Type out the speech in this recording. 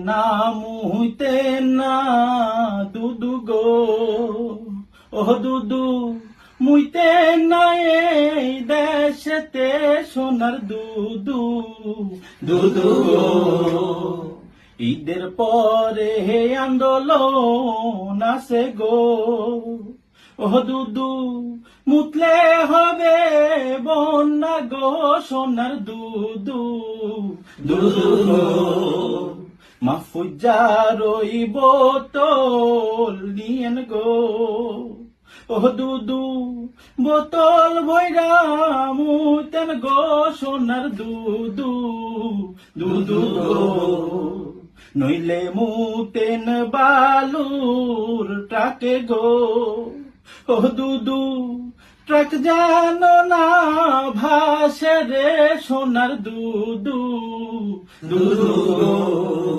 না মুইতে না দুদু গো, ও দুদু মুইতে না এই দেশেতে সোনার দুদু, দুদু গো। ঈদের পরে আন্দোলন আছে গো, ও দুদু মুতলে হবে বন্যা গো, সোনার দুদু, দুদু গো। মাহফুজার ওই বোতল নিয়েন গো, ও দুদু বোতল ভৈরা মুতেন গো, সোনার দুদু, দুদু গো। নইলে মুতেন বালুর ট্রাকে গো, ও দুদু ট্রাক জানো না ভাসে রে, সোনার দুদু, দুদু গো।